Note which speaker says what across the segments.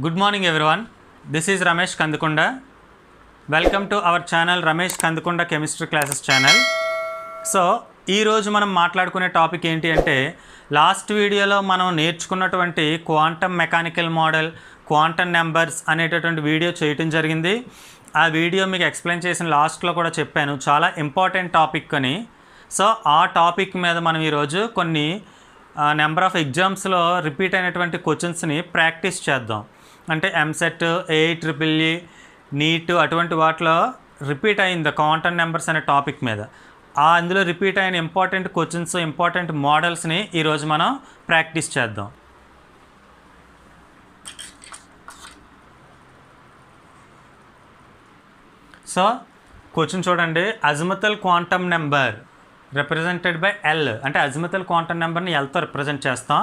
Speaker 1: Good morning everyone. This is Ramesh Kandukonda. Welcome to our channel Ramesh Kandukonda Chemistry Classes channel. So ఈ రోజు మనం మాట్లాడుకునే topic ఏంటి అంటే లాస్ట్ వీడియోలో మనం నేర్చుకున్నటువంటి quantum mechanical model quantum numbers అనేటటువంటి వీడియో చేయటం జరిగింది. ఆ వీడియో మీకు ఎక్స్ప్లెయిన్ చేసిన లాస్ట్లో కూడా చెప్పాను, చాలా ఇంపార్టెంట్ టాపిక్ అని. సో ఆ టాపిక్ మీద మనం ఈరోజు కొన్ని నెంబర్ ఆఫ్ ఎగ్జామ్స్లో రిపీట్ అయినటువంటి క్వశ్చన్స్ని ప్రాక్టీస్ చేద్దాం. అంటే ఎంసెట్, AEEE, నీట్ అటువంటి వాటిలో రిపీట్ అయింది క్వాంటమ్ నెంబర్స్ అనే టాపిక్ మీద. అందులో రిపీట్ అయిన ఇంపార్టెంట్ క్వశ్చన్స్, ఇంపార్టెంట్ మోడల్స్ని ఈరోజు మనం ప్రాక్టీస్ చేద్దాం. సో క్వశ్చన్ చూడండి, azimuthal quantum number represented by L. అంటే అజిముతల్ క్వాంటమ్ నెంబర్ని Lతో రిప్రజెంట్ చేస్తాం.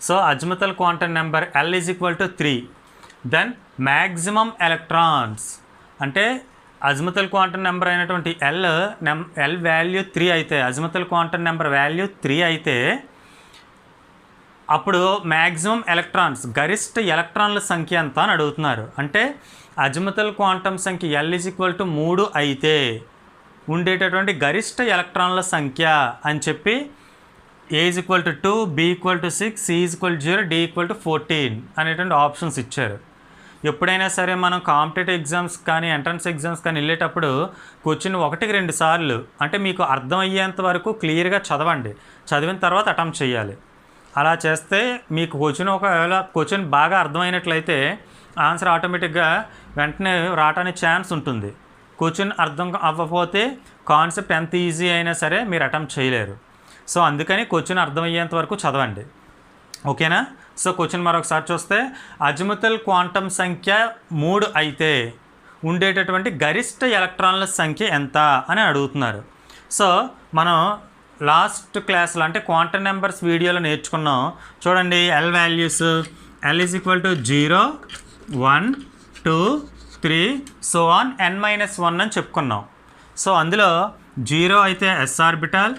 Speaker 1: So azimuthal quantum number L is equal to 3. Then maximum electrons అంటే అజిముతల్ క్వాంటమ్ నెంబర్ అయినటువంటి L వాల్యూ 3 అయితే, అజిముతల్ క్వాంటమ్ నెంబర్ వాల్యూ 3 అయితే అప్పుడు మ్యాక్సిమం ఎలక్ట్రాన్స్, గరిష్ట ఎలక్ట్రాన్ల సంఖ్య ఎంత అని అడుగుతున్నారు. అంటే అజిముతల్ క్వాంటమ్ సంఖ్య L ఈజ్ ఈక్వల్ టు 3 అయితే ఉండేటటువంటి గరిష్ట ఎలక్ట్రాన్ల సంఖ్య అని చెప్పి A is equal to 2, B equal to 6, C is equal to 0, D equal to 14 అనేటువంటి ఆప్షన్స్ ఇచ్చారు. ఎప్పుడైనా సరే మనం కాంపిటేటివ్ ఎగ్జామ్స్ కానీ ఎంట్రన్స్ ఎగ్జామ్స్ కానీ వెళ్ళేటప్పుడు క్వశ్చన్ 1-2 సార్లు అంటే మీకు అర్థమయ్యేంత వరకు క్లియర్గా చదవండి. చదివిన తర్వాత అటెంప్ట్ చేయాలి. అలా చేస్తే మీకు క్వశ్చన్ బాగా అర్థమైనట్లయితే ఆన్సర్ ఆటోమేటిక్గా వెంటనే రావడానికి ఛాన్స్ ఉంటుంది. క్వశ్చన్ అర్థం అవ్వకపోతే కాన్సెప్ట్ ఎంత ఈజీ అయినా సరే మీరు అటెంప్ట్ చేయలేరు. సో అందుకని క్వశ్చన్ అర్థమయ్యేంత వరకు చదవండి, ఓకేనా? సో క్వశ్చన్ మరొకసారి చూస్తే అజిముతల్ క్వాంటమ్ సంఖ్య 3 అయితే ఉండేటటువంటి గరిష్ట ఎలక్ట్రాన్ల సంఖ్య ఎంత అని అడుగుతున్నారు. సో మనం లాస్ట్ క్లాస్లో అంటే క్వాంటమ్ నెంబర్స్ వీడియోలో నేర్చుకున్నాం. చూడండి, L values L is equal to 0, 1, 2, 3 so on n-1 అని చెప్పుకున్నాం. సో అందులో 0 అయితే s ఆర్బిటాల్,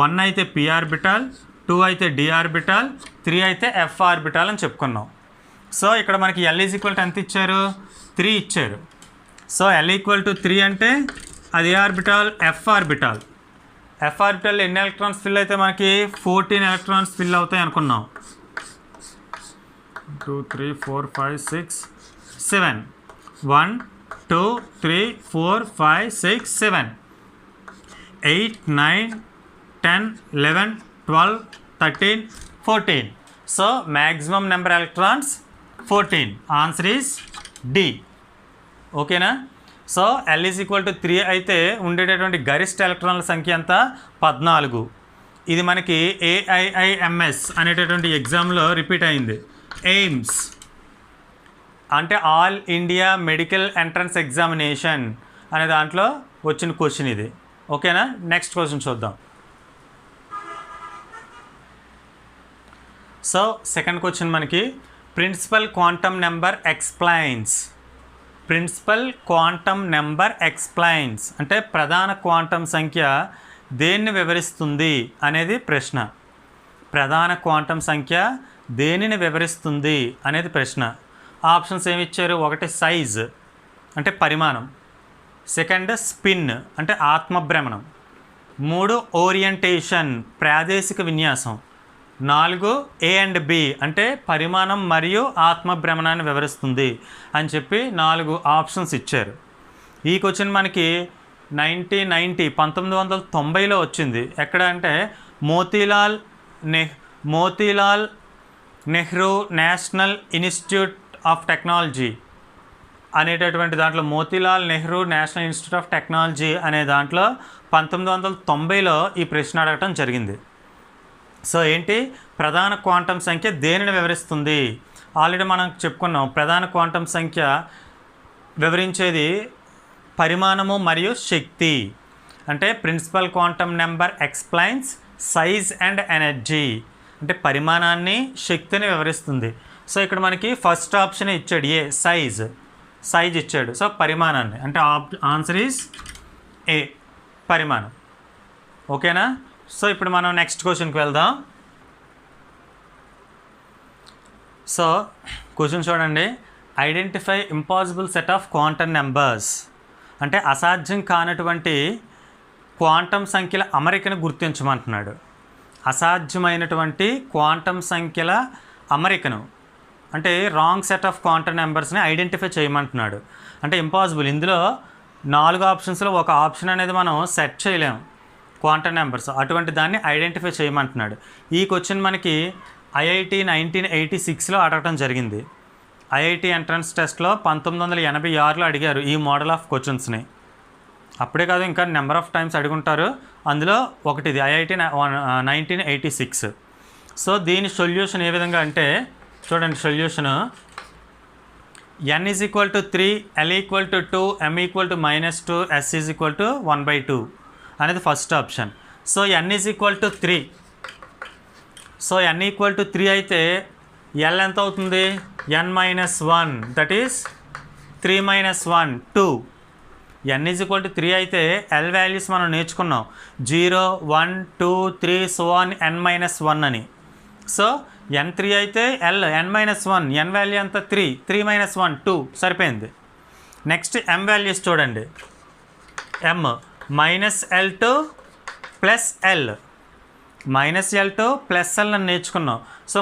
Speaker 1: 1 అయితే p ఆర్బిటాల్, 2 అయితే d ఆర్బిటాల్, 3 అయితే f ఆర్బిటాల్ అని చెప్పుకున్నాం. సో ఇక్కడ మనకి L ఈజ్ ఈక్వల్ టు ఎంత ఇచ్చారు? 3 ఇచ్చారు. సో L ఈక్వల్ టు 3 అంటే అది orbital, f orbital. f orbital ఎన్ని ఎలక్ట్రాన్స్ ఫిల్ అయితే మనకి 14 ఎలక్ట్రాన్స్ ఫిల్ అవుతాయి అనుకున్నాం. 2, 3, 4, 5, 6, 7. 1, 2, 3, 4, 5, 6, 7, 8, 9, 10, 11, 12, 13, 14. So maximum number electrons 14. Answer is D. ఓకేనా? So L is equal to 3 అయితే ఉండేటటువంటి గరిష్ట ఎలక్ట్రాన్ల సంఖ్య ఎంత? 14. ఇది మనకి AIIMS అనేటటువంటి ఎగ్జామ్లో రిపీట్ అయింది. ఎయిమ్స్ అంటే all India medical entrance examination అనే దాంట్లో వచ్చిన క్వశ్చన్ ఇది, ఓకేనా? నెక్స్ట్ క్వశ్చన్ చూద్దాం. సో సెకండ్ క్వశ్చన్ మనకి principal quantum number explains. Principal quantum number explains అంటే ప్రధాన క్వాంటమ్ సంఖ్య దేన్ని వివరిస్తుంది అనేది ప్రశ్న. ప్రధాన క్వాంటమ్ సంఖ్య దేనిని వివరిస్తుంది అనేది ప్రశ్న. ఆప్షన్స్ ఏమి ఇచ్చారు? 1 సైజ్ అంటే పరిమాణం, 2 స్పిన్ అంటే ఆత్మభ్రమణం, 3 ఓరియంటేషన్ ప్రాదేశిక విన్యాసం, 4 A and B అంటే పరిమాణం మరియు ఆత్మభ్రమణాన్ని వివరిస్తుంది అని చెప్పి 4 ఆప్షన్స్ ఇచ్చారు. ఈ క్వశ్చన్ మనకి 1990లో వచ్చింది. ఎక్కడ అంటే Motilal Nehru national institute of technology అనేటటువంటి దాంట్లో, Motilal Nehru national institute of technology అనే దాంట్లో 1990లో ఈ ప్రశ్న అడగటం జరిగింది. సో ఏంటి? ప్రధాన క్వాంటమ్ సంఖ్య దేనిని వివరిస్తుంది? ఆల్రెడీ మనం చెప్పుకున్నాం, ప్రధాన క్వాంటమ్ సంఖ్య వివరించేది పరిమాణము మరియు శక్తి. అంటే principal quantum number explains size and energy అంటే పరిమాణాన్ని, శక్తిని వివరిస్తుంది. సో ఇక్కడ మనకి ఫస్ట్ ఆప్షన్ ఇచ్చాడు, ఏ సైజ్ ఇచ్చాడు. సో పరిమాణాన్ని అంటే ఆన్సర్ ఈజ్ ఏ, పరిమాణం, ఓకేనా? సో ఇప్పుడు మనం నెక్స్ట్ క్వశ్చన్కి వెళ్దాం. సో క్వశ్చన్ చూడండి, identify impossible set of quantum numbers, అంటే అసాధ్యం కానటువంటి క్వాంటం సంఖ్యల అమరికను గుర్తించమంటున్నాడు. అసాధ్యమైనటువంటి క్వాంటం సంఖ్యల అమరికను, అంటే రాంగ్ సెట్ ఆఫ్ క్వాంటమ్ నెంబర్స్ని ఐడెంటిఫై చేయమంటున్నాడు. అంటే ఇంపాసిబుల్, ఇందులో 4 ఆప్షన్స్లో ఒక ఆప్షన్ అనేది మనం సెట్ చేయలేము క్వాంటమ్ నెంబర్స్, అటువంటి దాన్ని ఐడెంటిఫై చేయమంటున్నాడు. ఈ క్వశ్చన్ మనకి ఐఐటి 1986లో అడగటం జరిగింది. ఐఐటి ఎంట్రన్స్ టెస్ట్లో 1986లో అడిగారు ఈ మోడల్ ఆఫ్ క్వశ్చన్స్ని. అప్పుడే కాదు, ఇంకా నెంబర్ ఆఫ్ టైమ్స్ అడుగుంటారు. అందులో ఒకటిది ఐఐటి 1986. సో దీని సొల్యూషన్ ఏ విధంగా అంటే చూడండి, solution n = 3, l = 2, m = -2, s = 1/2 అనేది first option. So n = 3. So n = 3 అయితే l ఎంత అవుతుంది? n - 1, that is 3 - 1 2. n = 3 అయితే l వాల్యూస్ మనం నేర్చుకున్నాం, 0 1 2 3 సో ఆన్ n - 1 అని. సో n3 అయితే l n - 1, n వాల్యూ ఎంత? 3 3 - 1 2 సరిపోయింది. నెక్స్ట్ m వాల్యూస్ చూడండి, m -L2 + L, -L2 + L అని నేర్చుకున్నాం. సో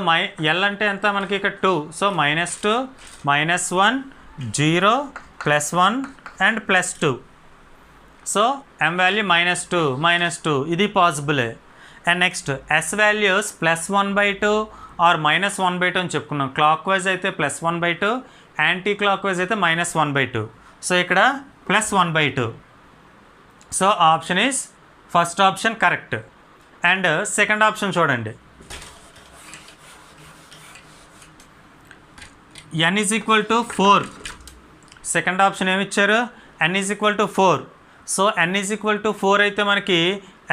Speaker 1: L అంటే ఎంత మనకి ఇక్కడ 2, so -2 -1 0 +1 and +2. So m value -2 ఇది పాసిబులే. And next s values +1/2 or -1/2 అని చెప్పుకున్నాం. క్లాక్ వైజ్ అయితే +1/2, యాంటీ క్లాక్ వైజ్ అయితే -1/2. సో ఇక్కడ +1/2. So option is first option correct. And second option చూడండి, n = 4. సెకండ్ ఆప్షన్ ఏమి ఇచ్చారు? n = 4. సో n = 4 అయితే మనకి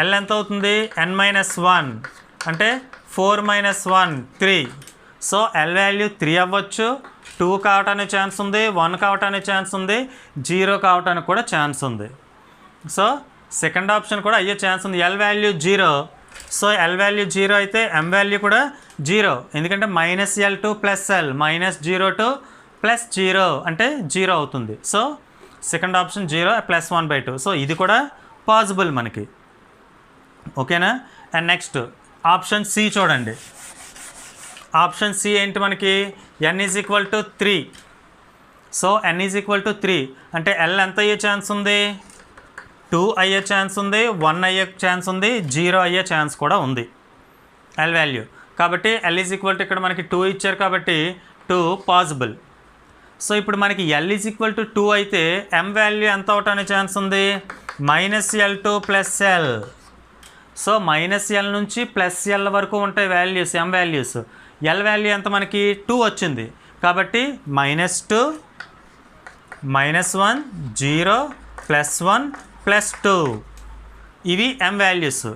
Speaker 1: l ఎంత అవుతుంది? n - 1 అంటే 4 - 1 3. సో l వాల్యూ 3 అవ్వచ్చు, 2 కావటానికి ఛాన్స్ ఉంది, 1 కావటానికి ఛాన్స్ ఉంది, 0 కావటానికి కూడా ఛాన్స్ ఉంది. సో సెకండ్ ఆప్షన్ కూడా అయ్యే ఛాన్స్ ఉంది. l value 0. So l value 0 అయితే m వాల్యూ కూడా 0, ఎందుకంటే -L2 + L -0 to +0 అంటే 0 అవుతుంది. So second option 0 +1/2. సో ఇది కూడా పాసిబుల్ మనకి, ఓకేనా. అండ్ నెక్స్ట్ ఆప్షన్ సి చూడండి. ఆప్షన్ సి ఏంటి మనకి? n = 3. సో n = 3 అంటే l ఎంత అయ్యే ఛాన్స్ ఉంది? 2 అయ్యే ఛాన్స్ ఉంది, 1 అయ్యే ఛాన్స్ ఉంది, 0 అయ్యే ఛాన్స్ కూడా ఉంది l వాల్యూ. కాబట్టి l = ఇక్కడ మనకి 2 ఇచ్చారు కాబట్టి 2 పాసిబుల్. సో ఇప్పుడు మనకి l = 2 అయితే m వాల్యూ ఎంత అవటానికి ఛాన్స్ ఉంది? -L2 + L. సో -L నుంచి +L వరకు ఉంటాయి values, m values. l value ఎంత మనకి? 2 వచ్చింది కాబట్టి -2 -1 0 +1 +2 ఇవి m వాల్యూస్.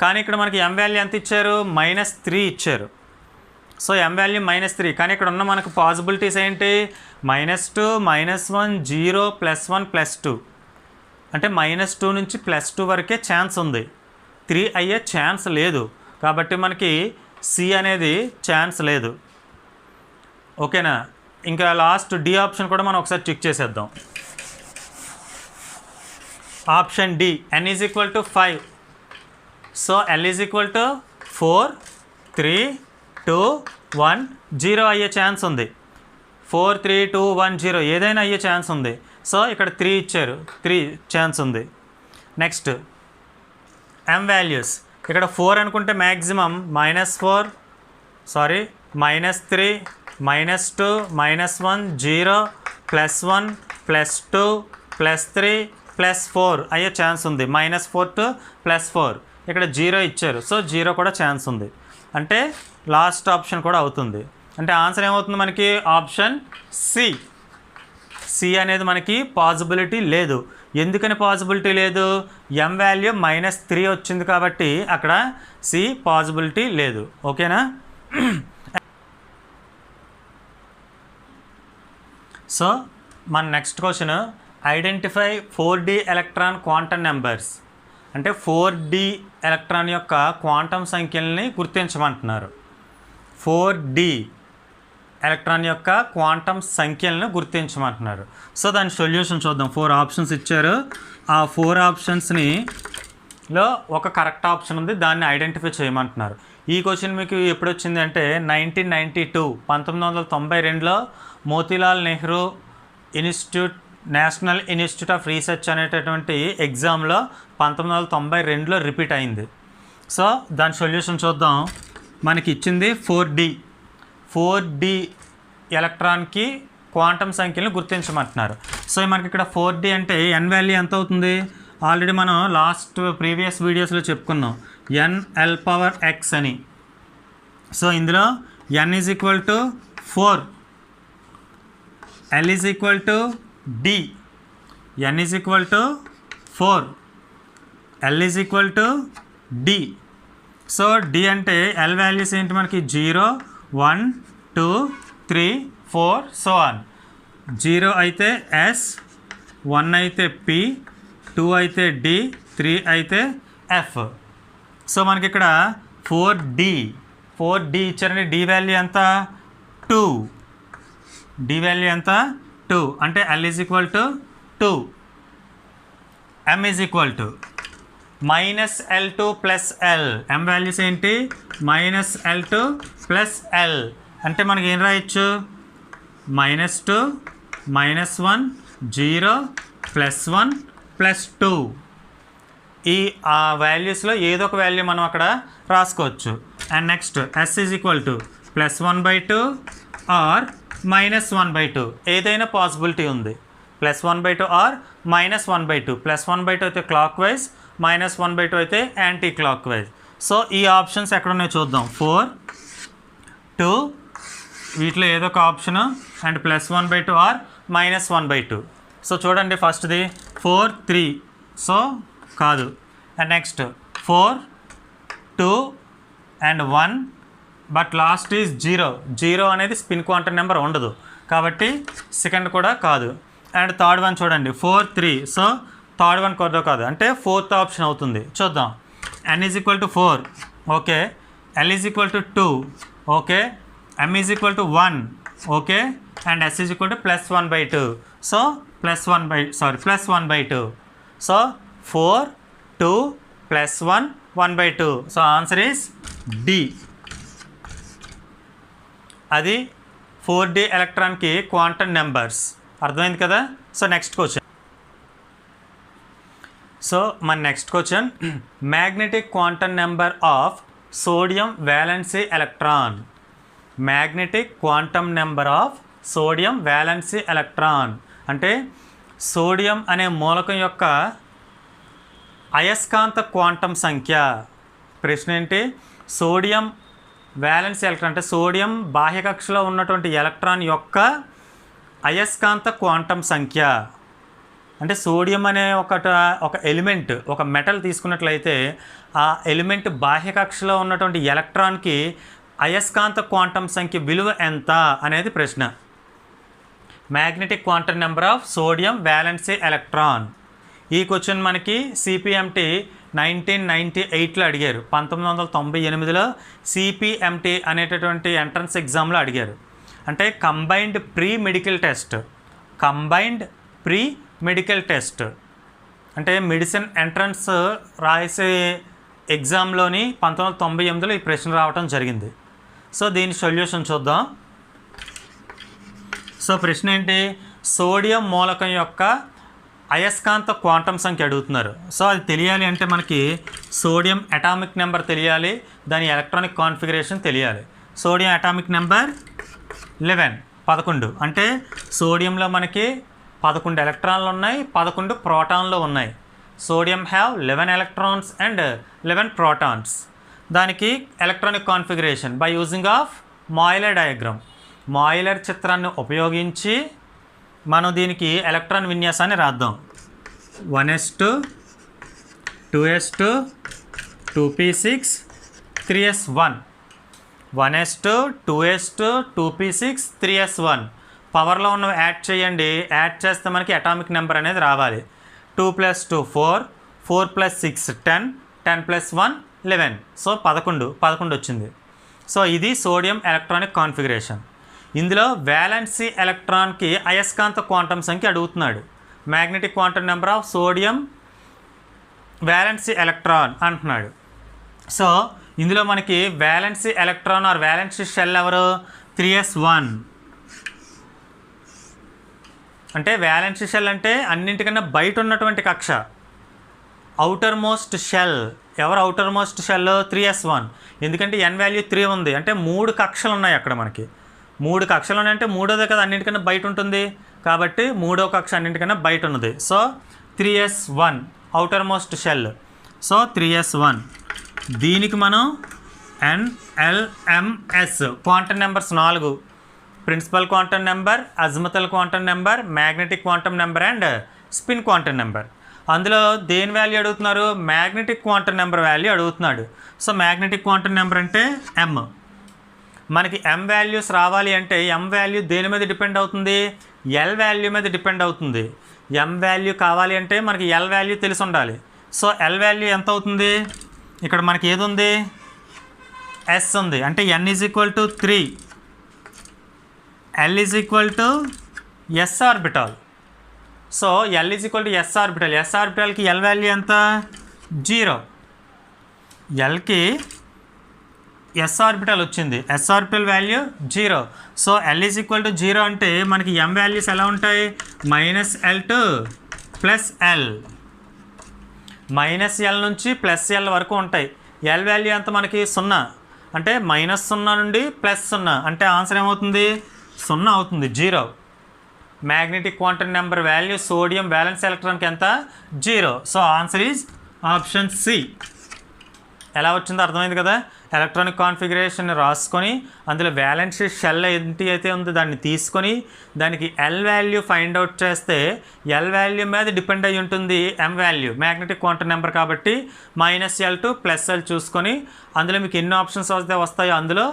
Speaker 1: కానీ ఇక్కడ మనకి m వాల్యూ ఎంత ఇచ్చారు? -3 ఇచ్చారు. సో m వాల్యూ -3, కానీ ఇక్కడ ఉన్న మనకు పాసిబిలిటీస్ ఏంటి? -2 -1 0 +1 +2 అంటే -2 నుంచి +2 వరకే ఛాన్స్ ఉంది, 3 అయ్యే ఛాన్స్ లేదు. కాబట్టి మనకి సి అనేది ఛాన్స్ లేదు, ఓకేనా. ఇంకా లాస్ట్ డి ఆప్షన్ కూడా మనం ఒకసారి చెక్ చేసేద్దాం. Option D n = 5. So l = 4 3 2 1 0 అయ్యే ఛాన్స్ ఉంది, 4 3 2 1 0 ఏదైనా అయ్యే ఛాన్స్ ఉంది. సో ఇక్కడ 3 ఇచ్చారు, 3 ఛాన్స్ ఉంది. నెక్స్ట్ m వాల్యూస్ ఇక్కడ 4 అనుకుంటే మ్యాక్సిమం -3 -2 -1 0 +1 +2 +3 +4 అయ్యే ఛాన్స్ ఉంది, -4 to +4. ఇక్కడ 0 ఇచ్చారు, సో 0 కూడా ఛాన్స్ ఉంది, అంటే లాస్ట్ ఆప్షన్ కూడా అవుతుంది. అంటే ఆన్సర్ ఏమవుతుంది మనకి? Option C. సి అనేది మనకి పాసిబిలిటీ లేదు. ఎందుకని పాసిబిలిటీ లేదు? m వాల్యూ -3 వచ్చింది కాబట్టి అక్కడ సి పాసిబిలిటీ లేదు, ఓకేనా. సో మన next question, identify 4D electron quantum numbers, అంటే 4D ఎలక్ట్రాన్ యొక్క క్వాంటమ్ సంఖ్యల్ని గుర్తించమంటున్నారు. 4D ఎలక్ట్రాన్ యొక్క క్వాంటం సంఖ్యలను గుర్తించమంటున్నారు. సో దాని సొల్యూషన్ చూద్దాం. 4 ఆప్షన్స్ ఇచ్చారు. ఆ 4 ఆప్షన్స్ని లో ఒక కరెక్ట్ ఆప్షన్ ఉంది, దాన్ని ఐడెంటిఫై చేయమంటున్నారు. ఈ క్వశ్చన్ మీకు ఎప్పుడు వచ్చింది అంటే 1992లో Motilal Nehru institute national institute of research అనేటటువంటి ఎగ్జామ్లో 1992లో రిపీట్ అయింది. సో దాని సొల్యూషన్ చూద్దాం. మనకి ఇచ్చింది 4D ఎలక్ట్రాన్కి క్వాంటం సంఖ్యలను గుర్తించమంటున్నారు. సో మనకి ఇక్కడ 4D అంటే n వాల్యూ ఎంత అవుతుంది? ఆల్రెడీ మనం ప్రీవియస్ వీడియోస్లో చెప్పుకున్నాం nL⁻x అని. సో ఇందులో n is equal to 4, L is equal to D, n is equal to 4, L is equal to D. So D అంటే L వాల్యూస్ ఏంటి మనకి 0, 1, 2, 3, 4 సో ఆన్. 0 అయితే S, 1 అయితే P, 2 అయితే D, 3 అయితే F. సో మనకి ఇక్కడ 4D ఇచ్చారండి. D వాల్యూ ఎంత? 2. D వాల్యూ ఎంత? 2. అంటే L is equal to 2. M is equal to -L2 plus L. M values ఏంటి? -L2 plus L. అంటే మనకి ఏం రాయొచ్చు? -2, -1, 0, +1, +2. ఈ వాల్యూస్లో ఏదో ఒక వాల్యూ మనం అక్కడ రాసుకోవచ్చు. And next S is equal to +1/2 or -1/2. ఏదైనా పాసిబిలిటీ ఉంది. +1/2 ఆర్ -1/2. +1/2 అయితే క్లాక్ వైజ్, -1/2 అయితే యాంటీ క్లాక్ వైజ్. సో ఈ ఆప్షన్స్ ఎక్కడ ఉన్నాయో చూద్దాం. 4, 2 వీటిలో ఏదో ఒక ఆప్షన్ అండ్ +1/2 ఆర్ -1/2. సో చూడండి ఫస్ట్ది 4, 3 సో కాదు. And next 4, 2 and 1 but last is 0 అనేది స్పిన్ క్వాంటం నెంబర్ ఉండదు కాబట్టి సెకండ్ కూడా కాదు. అండ్ థర్డ్ వన్ చూడండి 4, 3 సో థర్డ్ వన్ కూడా కాదు అంటే ఫోర్త్ ఆప్షన్ అవుతుంది. చూద్దాం. n is equal to 4 okay, L is equal to 2 okay, M is equal to 1 okay and S is equal to +1/2. So +1/2. So 4, 2, +1, 1/2. So answer is D. అది 4D ఎలక్ట్రాన్కి quantum numbers. అర్థమైంది కదా? So next question. So మన next question magnetic quantum number of sodium valency electron. Magnetic quantum number of sodium valency electron అంటే sodium అనే మూలకం యొక్క అయస్కాంత క్వాంటం సంఖ్య. ప్రశ్న ఏంటి? సోడియం వ్యాలెన్సీ ఎలక్ట్రాన్ అంటే సోడియం బాహ్య కక్షలో ఉన్నటువంటి ఎలక్ట్రాన్ యొక్క అయస్కాంత క్వాంటం సంఖ్య. అంటే సోడియం అనే ఒక ఎలిమెంట్, ఒక మెటల్ తీసుకున్నట్లయితే ఆ ఎలిమెంట్ బాహ్య కక్షలో ఉన్నటువంటి ఎలక్ట్రాన్కి అయస్కాంత క్వాంటం సంఖ్య విలువ ఎంత అనేది ప్రశ్న. Magnetic quantum number of sodium valency electron. ఈ క్వశ్చన్ మనకి సిపిఎంటి 1998లో అడిగారు. 1998లో సిపిఎంటి అనేటటువంటి ఎంట్రన్స్ ఎగ్జామ్లో అడిగారు. అంటే కంబైన్డ్ ప్రీ మెడికల్ టెస్ట్ అంటే మెడిసిన్ ఎంట్రన్స్ రాసే ఎగ్జామ్లోని 1998లో ఈ ప్రశ్న రావడం జరిగింది. సో దీని సొల్యూషన్ చూద్దాం. సో ప్రశ్న ఏంటి? సోడియం మూలకం యొక్క అయస్కాంత క్వాంటం సంఖ్య అడుగుతున్నారు. సో అది తెలియాలి అంటే మనకి సోడియం అటామిక్ నెంబర్ తెలియాలి, దాని ఎలక్ట్రానిక్ కాన్ఫిగరేషన్ తెలియాలి. సోడియం అటామిక్ నెంబర్ 11 అంటే సోడియంలో మనకి 11 ఎలక్ట్రాన్లు ఉన్నాయి, 11 ప్రోటాన్లు ఉన్నాయి. Sodium have 11 electrons and 11 protons. దానికి electronic configuration by using of Moeller diagram, Moeller చిత్రాన్ని ఉపయోగించి మనం దీనికి ఎలక్ట్రాన్ విన్యాసాన్ని రాద్దాం. 1s2 2s2 2p6 3s1 1s2 2s2 2p6 3s1 పవర్లో ఉన్నవి యాడ్ చేయండి. యాడ్ చేస్తే మనకి అటామిక్ నెంబర్ అనేది రావాలి. 2 + 2 4 4 + 6 10 10 + 1 11 సో 11 వచ్చింది. సో ఇది సోడియం ఎలక్ట్రానిక్ కాన్ఫిగరేషన్. ఇందులో వ్యాలెన్సీ ఎలక్ట్రాన్కి అయస్కాంత క్వాంటం సంఖ్య అడుగుతున్నాడు. Magnetic quantum number of sodium valency electron అంటున్నాడు. సో ఇందులో మనకి valency electron or valency shell ఎవరు? 3s1. అంటే వ్యాలెన్సీ షెల్ అంటే అన్నింటికన్నా బయట ఉన్నటువంటి కక్ష. అవుటర్ మోస్ట్ షెల్ ఎవరు? Outermost shell 3s1. ఎందుకంటే n వాల్యూ 3 ఉంది, అంటే 3 కక్షలు ఉన్నాయి అక్కడ. మనకి 3 కక్షలు ఉన్నాయంటే మూడోదే కదా అన్నింటికన్నా బయట ఉంటుంది, కాబట్టి మూడో కక్ష అన్నింటికన్నా బయట ఉన్నది. So 3s1 outermost shell. So 3s1 దీనికి మనం NLMS quantum numbers 4: principal quantum number, azimuthal quantum number, magnetic quantum number and spin quantum number. అందులో దేని వాల్యూ అడుగుతున్నారు? మ్యాగ్నెటిక్ క్వాంటం నెంబర్ వాల్యూ అడుగుతున్నాడు. సో మ్యాగ్నెటిక్ క్వాంటం నెంబర్ అంటే M. మనకి M values రావాలి అంటే M వాల్యూ దేని మీద డిపెండ్ అవుతుంది? L వాల్యూ మీద డిపెండ్ అవుతుంది. M వాల్యూ కావాలి అంటే మనకి L వాల్యూ తెలిసి ఉండాలి. సో L వాల్యూ ఎంత అవుతుంది? ఇక్కడ మనకి ఏది ఉంది? S ఉంది, అంటే n = 3, L = S orbital. So L = S orbital. S ఆర్బిటాల్కి L value ఎంత? 0. Lకి S ఆర్బిటాల్ వచ్చింది, S orbital value 0. So L = 0 అంటే మనకి M వాల్యూస్ ఎలా ఉంటాయి? -L to +L. -L నుంచి +L వరకు ఉంటాయి. L వాల్యూ ఎంత మనకి? 0. అంటే -0 నుండి +0 అంటే ఆన్సర్ ఏమవుతుంది? 0 అవుతుంది, 0. Magnetic quantum number value sodium valence ఎలక్ట్రాన్కి ఎంత? 0. So answer is option C. ఎలా వచ్చిందో అర్థమైంది కదా. ఎలక్ట్రానిక్ కాన్ఫిగరేషన్ రాసుకొని అందులో వ్యాలెన్సీ షెల్ ఏంటి అయితే ఉందో దాన్ని తీసుకొని దానికి L వాల్యూ ఫైండ్ అవుట్ చేస్తే L వాల్యూ మీద డిపెండ్ అయి ఉంటుంది M value, magnetic quantum number కాబట్టి -L to +L చూసుకొని అందులో మీకు ఎన్ని ఆప్షన్స్ వస్తాయో అందులో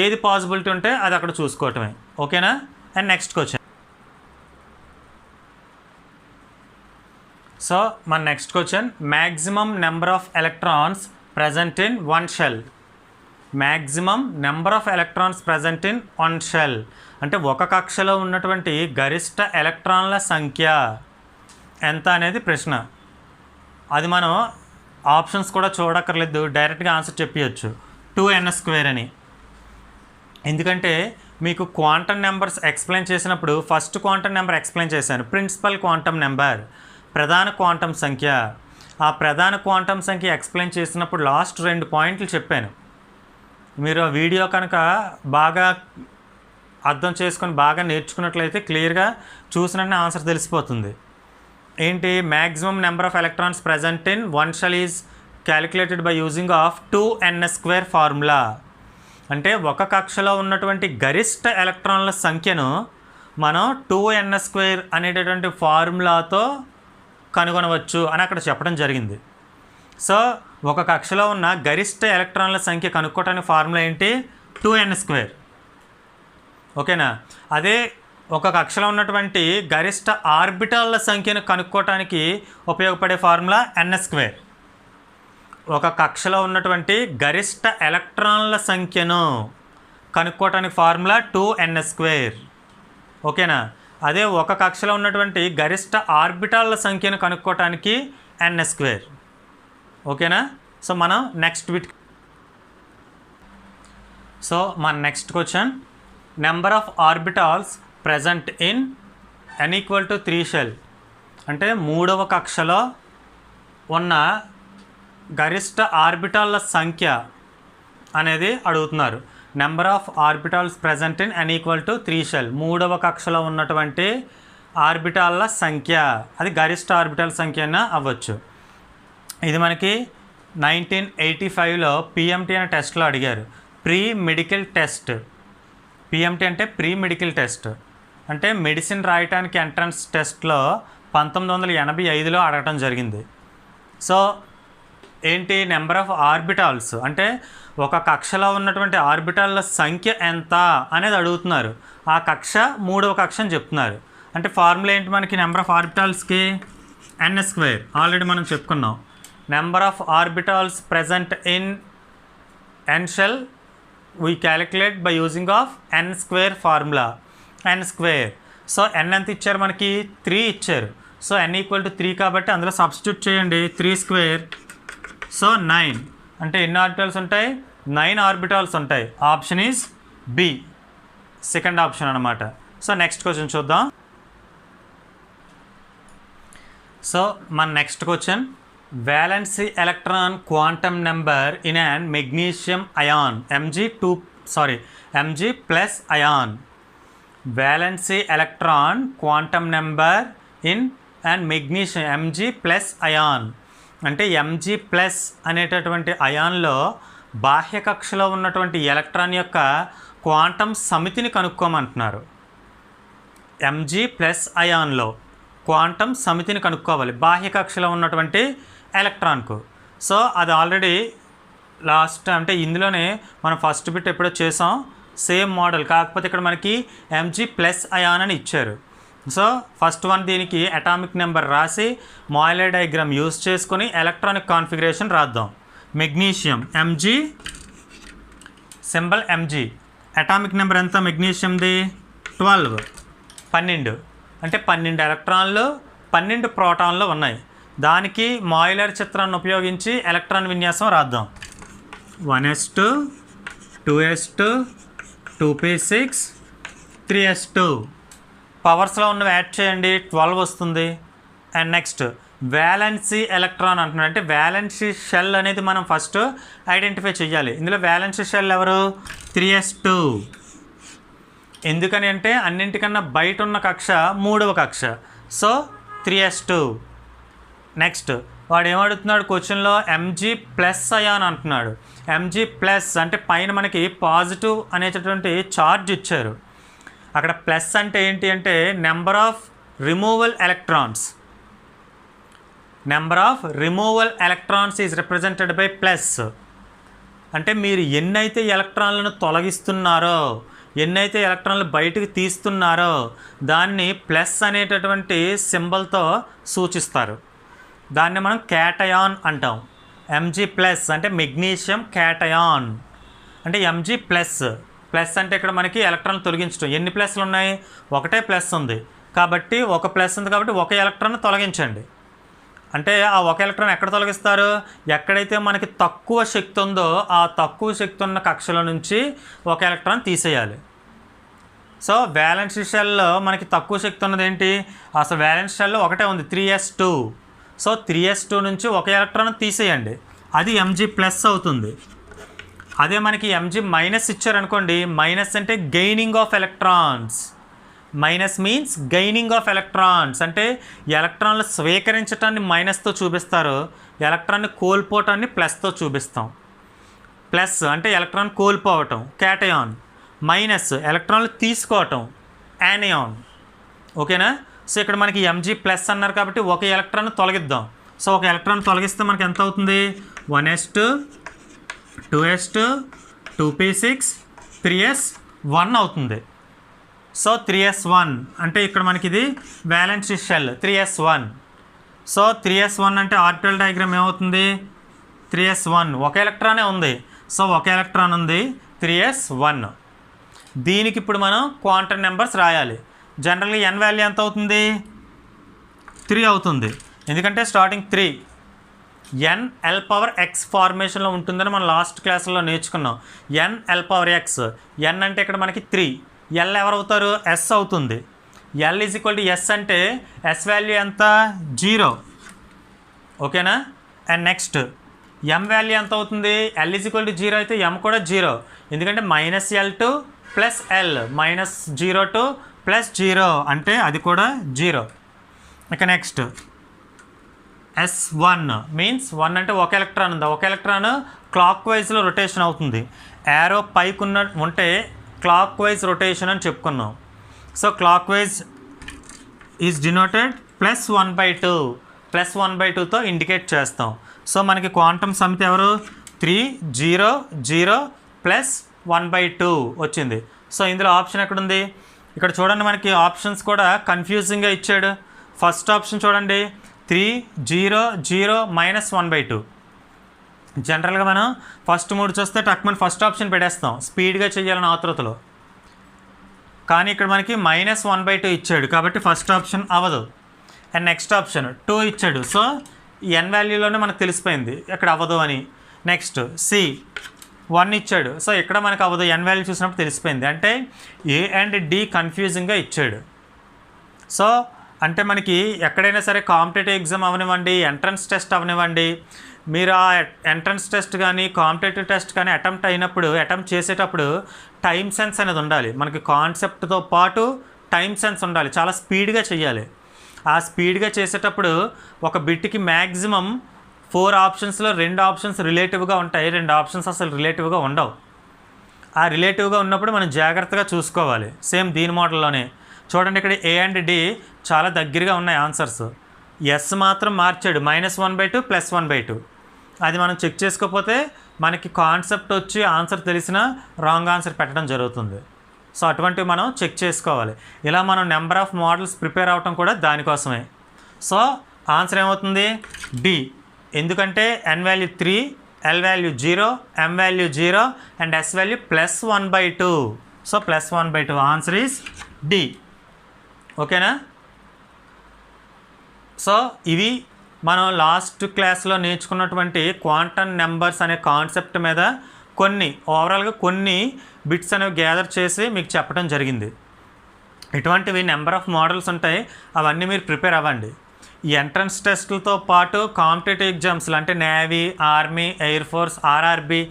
Speaker 1: ఏది పాసిబిలిటీ ఉంటే అది అక్కడ చూసుకోవటమే. ఓకేనా? And next question. సో మన next question, maximum number of electrons present in one shell. Maximum number of electrons present in one shell అంటే ఒక కక్షలో ఉన్నటువంటి గరిష్ట ఎలక్ట్రాన్ల సంఖ్య ఎంత అనేది ప్రశ్న. అది మనం ఆప్షన్స్ కూడా చూడక్కర్లేదు, డైరెక్ట్గా ఆన్సర్ చెప్పవచ్చు, 2n² అని. ఎందుకంటే మీకు క్వాంటమ్ నెంబర్స్ ఎక్స్ప్లెయిన్ చేసినప్పుడు ఫస్ట్ క్వాంటమ్ నెంబర్ ఎక్స్ప్లెయిన్ చేశాను, ప్రిన్సిపల్ క్వాంటమ్ నెంబర్, ప్రధాన క్వాంటమ్ సంఖ్య. ఆ ప్రధాన క్వాంటమ్ సంఖ్య ఎక్స్ప్లెయిన్ చేసినప్పుడు లాస్ట్ 2 పాయింట్లు చెప్పాను. మీరు ఆ వీడియో కనుక బాగా అర్థం చేసుకొని బాగా నేర్చుకున్నట్లయితే క్లియర్గా చూసినట్టు ఆన్సర్ తెలిసిపోతుంది. ఏంటి? Maximum number of electrons present in one shell is calculated by using of 2n² formula. అంటే ఒక కక్షలో ఉన్నటువంటి గరిష్ట ఎలక్ట్రాన్ల సంఖ్యను మనం 2n² అనేటటువంటి ఫార్ములాతో కనుగొనవచ్చు అని అక్కడ చెప్పడం జరిగింది. సో ఒక కక్షలో ఉన్న గరిష్ట ఎలక్ట్రాన్ల సంఖ్య కనుక్కోవడానికి ఫార్ములా ఏంటి? 2n². ఓకేనా? అదే ఒక కక్షలో ఉన్నటువంటి గరిష్ట ఆర్బిటాల్ల సంఖ్యను కనుక్కోవటానికి ఉపయోగపడే ఫార్ములా n². ఒక కక్షలో ఉన్నటువంటి గరిష్ట ఎలక్ట్రాన్ల సంఖ్యను కనుక్కోవటానికి ఫార్ములా 2n². ఓకేనా? అదే ఒక కక్షలో ఉన్నటువంటి గరిష్ట ఆర్బిటాల్ల సంఖ్యను కనుక్కోవటానికి n². ఓకేనా? సో మనం నెక్స్ట్ బిట్. సో మన next question, number of orbitals present in n = 3 shell అంటే 3వ కక్షలో ఉన్న గరిష్ట ఆర్బిటాల్ల సంఖ్య అనేది అడుగుతున్నారు. Number of orbitals present in n = 3 shell 3వ కక్షలో ఉన్నటువంటి ఆర్బిటాల్ల సంఖ్య, అది గరిష్ట ఆర్బిటాల్ సంఖ్య అయినా అవ్వచ్చు. ఇది మనకి 1985లో PMT అనే టెస్ట్లో అడిగారు, ప్రీ మెడికల్ టెస్ట్. PMT అంటే ప్రీ మెడికల్ టెస్ట్, అంటే మెడిసిన్ రాయటానికి ఎంట్రన్స్ టెస్ట్లో 1985లో అడగటం జరిగింది. సో ఏంటి? నెంబర్ ఆఫ్ ఆర్బిటాల్స్ అంటే ఒక కక్షలో ఉన్నటువంటి ఆర్బిటాల్ల సంఖ్య ఎంత అనేది అడుగుతున్నారు. ఆ కక్ష 3వ కక్ష అని చెప్తున్నారు. అంటే ఫార్ములా ఏంటి మనకి నెంబర్ ఆఫ్ ఆర్బిటాల్స్కి? n². ఆల్రెడీ మనం చెప్పుకున్నాం. Number of orbitals present in n shell we calculate by using of N square formula. N square. So N ఎంత ఇచ్చారు మనకి? 3 ఇచ్చారు. సో ఎన్ ఈక్వల్ టు 3 కాబట్టి అందులో సబ్స్టిట్యూట్ చేయండి. 3 స్క్వేర్. సో 9. అంటే ఎన్ని ఆర్బిటాల్స్ ఉంటాయి? 9 ఆర్బిటాల్స్ ఉంటాయి. Option is B, second option అనమాట. సో నెక్స్ట్ క్వశ్చన్ చూద్దాం. సో మన next question, valency electron quantum number in an magnesium ion Mg plus ion. Valency electron quantum number in an magnesium Mg plus ion అంటే Mg plus అనేటటువంటి అయాన్లో బాహ్య కక్షలో ఉన్నటువంటి electron యొక్క quantum సమితిని కనుక్కోమంటున్నారు. Mg plus అయాన్లో quantum సమితిని కనుక్కోవాలి బాహ్య కక్షలో ఉన్నటువంటి ఎలక్ట్రాన్కు. సో అది ఆల్రెడీ లాస్ట్ అంటే ఇందులోనే మనం ఫస్ట్ బిట్ ఎప్పుడో చేసాం, సేమ్ మోడల్. కాకపోతే ఇక్కడ మనకి Mg ప్లస్ అయాన్ అని ఇచ్చారు. సో ఫస్ట్ వన్ దీనికి అటామిక్ నెంబర్ రాసి మాయిలర్ డయాగ్రామ్ యూజ్ చేసుకొని ఎలక్ట్రానిక్ కాన్ఫిగరేషన్ రాద్దాం. Magnesium Mg, symbol Mg. Atomic number ఎంత మెగ్నీషియంది? 12 అంటే 12 ఎలక్ట్రాన్లు 12 ప్రోటాన్లు ఉన్నాయి. దానికి మాయిలర్ చిత్రాన్ని ఉపయోగించి ఎలక్ట్రాన్ విన్యాసం రాద్దాం. 1s2 2s2 2p6 3s2. పవర్స్లో ఉన్నవి యాడ్ చేయండి, 12 వస్తుంది. అండ్ నెక్స్ట్ వ్యాలెన్సీ ఎలక్ట్రాన్ అంటున్నారు. అంటే వ్యాలెన్సీ షెల్ అనేది మనం ఫస్ట్ ఐడెంటిఫై చేయాలి. ఇందులో వ్యాలెన్సీ షెల్ ఎవరు? 3s2. ఎందుకని అంటే అన్నింటికన్నా బయట ఉన్న కక్ష 3వ కక్ష. So 3s2. నెక్స్ట్ వాడు ఏమడుగుతున్నాడు క్వశ్చన్లో? Mg ప్లస్ అయాన్ అంటున్నాడు. Mg ప్లస్ అంటే పైన మనకి పాజిటివ్ అనేటటువంటి ఛార్జ్ ఇచ్చారు. అక్కడ ప్లస్ అంటే ఏంటి అంటే number of removal electrons. Number of removal electrons is represented by plus. అంటే మీరు ఎన్నైతే ఎలక్ట్రాన్లను తొలగిస్తున్నారో, ఎన్నైతే ఎలక్ట్రాన్లు బయటకు తీస్తున్నారో దాన్ని ప్లస్ అనేటటువంటి సింబల్తో సూచిస్తారు. దాన్ని మనం క్యాటయాన్ అంటాం. Mg ప్లస్ అంటే మెగ్నీషియం క్యాటయాన్. అంటే Mg ప్లస్. ప్లస్ అంటే ఇక్కడ మనకి ఎలక్ట్రాన్ తొలగించడం. ఎన్ని ప్లస్లు ఉన్నాయి? ఒకటే ప్లస్ ఉంది కాబట్టి ఒక ప్లస్ ఉంది కాబట్టి ఒక ఎలక్ట్రాన్ తొలగించండి. అంటే ఆ ఒక ఎలక్ట్రాన్ ఎక్కడ తొలగిస్తారు? ఎక్కడైతే మనకి తక్కువ శక్తి ఉందో ఆ తక్కువ శక్తి ఉన్న కక్షల నుంచి ఒక ఎలక్ట్రాన్ తీసేయాలి. సో వ్యాలెన్సీ షెల్లో మనకి తక్కువ శక్తి ఉన్నది ఏంటి? అసలు వ్యాలెన్సీ షెల్లో ఒకటే ఉంది, 3s2. సో 3s2 నుంచి ఒక ఎలక్ట్రాన్ తీసేయండి, అది Mg ప్లస్ అవుతుంది. అదే మనకి Mg మైనస్ ఇచ్చారనుకోండి, మైనస్ అంటే gaining of electrons. Minus means gaining of electrons. అంటే ఎలక్ట్రాన్లు స్వీకరించటాన్ని మైనస్తో చూపిస్తారు, ఎలక్ట్రాన్ని కోల్పోవటాన్ని ప్లస్తో చూపిస్తాం. ప్లస్ అంటే ఎలక్ట్రాన్ కోల్పోవటం క్యాటయాన్, మైనస్ ఎలక్ట్రాన్లు తీసుకోవటం యానియాన్. ఓకేనా? సో ఇక్కడ మనకి Mg ప్లస్ అన్నారు కాబట్టి ఒక ఎలక్ట్రాన్ తొలగిద్దాం. సో ఒక ఎలక్ట్రాన్ తొలగిస్తే మనకి ఎంత అవుతుంది? 1s2 2s2 2p6 3s1 అవుతుంది. సో 3s1 అంటే ఇక్కడ మనకి ఇది valency shell 3s1. So 3s1 అంటే ఆర్బిటల్ డయాగ్రామ్ ఏమవుతుంది? 3s1 ఒక ఎలక్ట్రానే ఉంది. సో ఒక ఎలక్ట్రాన్ ఉంది 3s1. దీనికి ఇప్పుడు మనం క్వాంటమ్ నెంబర్స్ రాయాలి. జనరల్గా n వాల్యూ ఎంత అవుతుంది? 3 అవుతుంది. ఎందుకంటే స్టార్టింగ్ 3. n l⁻x ఫార్మేషన్లో ఉంటుందని మనం లాస్ట్ క్లాస్లో నేర్చుకున్నాం. n l⁻x. n అంటే ఇక్కడ మనకి 3. l ఎవరు అవుతారు? s అవుతుంది. l = s అంటే s వాల్యూ ఎంత? 0. ఓకేనా? అండ్ నెక్స్ట్ m వాల్యూ ఎంత అవుతుంది? l = 0 అయితే m కూడా 0. ఎందుకంటే -l2 + l -02 + 0 అంటే అది కూడా 0. ఇక నెక్స్ట్ S1 మీన్స్ 1 అంటే ఒక ఎలక్ట్రాన్ ఉంది. ఒక ఎలక్ట్రాన్ క్లాక్ వైజ్లో రొటేషన్ అవుతుంది. యారో పైకి ఉంటే క్లాక్ వైజ్ రొటేషన్ అని చెప్పుకున్నాం. So clockwise is denoted +1/2. +1/2తో ఇండికేట్ చేస్తాం. సో మనకి క్వాంటమ్ సమితి ఎవరు? 3 0 0 +1/2 వచ్చింది. సో ఇందులో ఆప్షన్ ఎక్కడుంది? ఇక్కడ చూడండి, మనకి ఆప్షన్స్ కూడా కన్ఫ్యూజింగ్గా ఇచ్చాడు. ఫస్ట్ ఆప్షన్ చూడండి, 3 0 0 -1/2. జనరల్గా మనం ఫస్ట్ 3 చూస్తే టక్మని ఫస్ట్ ఆప్షన్ పెట్టేస్తాం స్పీడ్గా చేయాలని ఆతృతలో. కానీ ఇక్కడ మనకి -1/2 ఇచ్చాడు కాబట్టి ఫస్ట్ ఆప్షన్ అవ్వదు. అండ్ నెక్స్ట్ ఆప్షన్ 2 ఇచ్చాడు, సో ఈ n వాల్యూలోనే మనకు తెలిసిపోయింది ఇక్కడ అవ్వదు అని. నెక్స్ట్ సి 1 ఇచ్చాడు, సో ఇక్కడ మనకు అవ్వదు, n వాల్యూ చూసినప్పుడు తెలిసిపోయింది. అంటే ఏ అండ్ డి కన్ఫ్యూజింగ్గా ఇచ్చాడు. సో అంటే మనకి ఎక్కడైనా సరే కాంపిటేటివ్ ఎగ్జామ్ అవనివ్వండి, ఎంట్రన్స్ టెస్ట్ అవనివ్వండి, మీరు ఆ ఎంట్రన్స్ టెస్ట్ కానీ కాంపిటేటివ్ టెస్ట్ కానీ అటెంప్ట్ చేసేటప్పుడు టైం సెన్స్ అనేది ఉండాలి. మనకి కాన్సెప్ట్తో పాటు టైం సెన్స్ ఉండాలి, చాలా స్పీడ్గా చేయాలి. ఆ స్పీడ్గా చేసేటప్పుడు ఒక బిట్కి మ్యాక్సిమం 4 ఆప్షన్స్లో 2 ఆప్షన్స్ రిలేటివ్గా ఉంటాయి, 2 ఆప్షన్స్ అసలు రిలేటివ్గా ఉండవు. ఆ రిలేటివ్గా ఉన్నప్పుడు మనం జాగ్రత్తగా చూసుకోవాలి. సేమ్ దీని మోడల్లోనే చూడండి, ఇక్కడ ఏ అండ్ డి చాలా దగ్గరగా ఉన్నాయి ఆన్సర్స్. ఎస్ మాత్రం మార్చాడు, -1/2 +1/2. అది మనం చెక్ చేసుకోకపోతే మనకి కాన్సెప్ట్ వచ్చి ఆన్సర్ తెలిసినా రాంగ్ ఆన్సర్ పెట్టడం జరుగుతుంది. సో అటువంటివి మనం చెక్ చేసుకోవాలి. ఇలా మనం నెంబర్ ఆఫ్ మోడల్స్ ప్రిపేర్ అవ్వటం కూడా దానికోసమే. సో ఆన్సర్ ఏమవుతుంది? డి. ఎందుకంటే n value 3, L value 0, M value 0 and S value +1/2. So +1/2 answer is D. ఓకేనా? సో ఇవి మనం లాస్ట్ క్లాస్లో నేర్చుకున్నటువంటి క్వాంటమ్ నెంబర్స్ అనే కాన్సెప్ట్ మీద ఓవరాల్గా కొన్ని బిట్స్ అనేవి గ్యాదర్ చేసి మీకు చెప్పడం జరిగింది. ఇటువంటివి నెంబర్ ఆఫ్ మోడల్స్ ఉంటాయి, అవన్నీ మీరు ప్రిపేర్ అవ్వండి. ఈ ఎంట్రన్స్ టెస్టులతో పాటు కాంపిటేటివ్ ఎగ్జామ్స్లు అంటే navy, army, air force, RRB,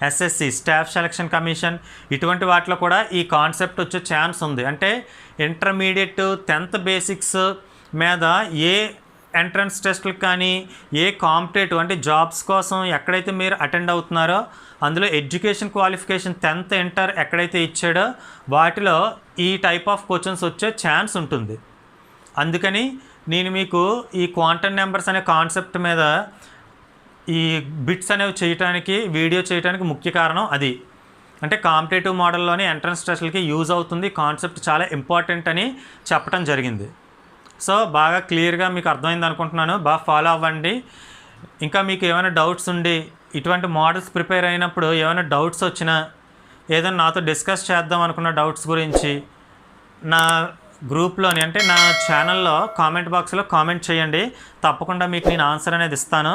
Speaker 1: SSC, staff selection commission, ఇటువంటి వాటిలో కూడా ఈ కాన్సెప్ట్ వచ్చే ఛాన్స్ ఉంది. అంటే ఇంటర్మీడియట్ 10th బేసిక్స్ మీద ఏ ఎంట్రన్స్ టెస్టులకు కానీ ఏ కాంపిటేటివ్ అంటే జాబ్స్ కోసం ఎక్కడైతే మీరు అటెండ్ అవుతున్నారో అందులో ఎడ్యుకేషన్ క్వాలిఫికేషన్ 10th ఇంటర్ ఎక్కడైతే ఇచ్చాడో వాటిలో ఈ టైప్ ఆఫ్ క్వశ్చన్స్ వచ్చే ఛాన్స్ ఉంటుంది. అందుకని నేను మీకు ఈ క్వాంటమ్ నెంబర్స్ అనే కాన్సెప్ట్ మీద ఈ బిట్స్ అనేవి వీడియో చేయడానికి ముఖ్య కారణం అది. అంటే కాంపిటేటివ్ మోడల్లోని ఎంట్రన్స్ టెస్టులకి యూజ్ అవుతుంది, కాన్సెప్ట్ చాలా ఇంపార్టెంట్ అని చెప్పడం జరిగింది. సో బాగా క్లియర్గా మీకు అర్థమైంది అనుకుంటున్నాను, బాగా ఫాలో అవ్వండి. ఇంకా మీకు ఏమైనా డౌట్స్ ఉండి ఇటువంటి మోడల్స్ ప్రిపేర్ అయినప్పుడు ఏమైనా డౌట్స్ వచ్చినా ఏదైనా నాతో డిస్కస్ చేద్దాం అనుకున్న డౌట్స్ గురించి నా గ్రూప్లోని అంటే నా ఛానల్లో కామెంట్ బాక్స్లో కామెంట్ చేయండి, తప్పకుండా మీకు నేను ఆన్సర్ అనేది ఇస్తాను.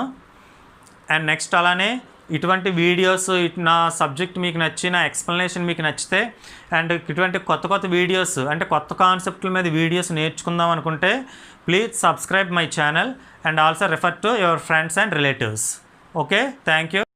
Speaker 1: అండ్ నెక్స్ట్ అలానే ఇటువంటి వీడియోస్ నా సబ్జెక్ట్ మీకు నచ్చి నా ఎక్స్ప్లెనేషన్ మీకు నచ్చితే అండ్ ఇటువంటి కొత్త వీడియోస్ అంటే కొత్త కాన్సెప్ట్ల మీద వీడియోస్ నేర్చుకుందాం అనుకుంటే please subscribe my channel and also refer to your friends and relatives. Okay, thank you.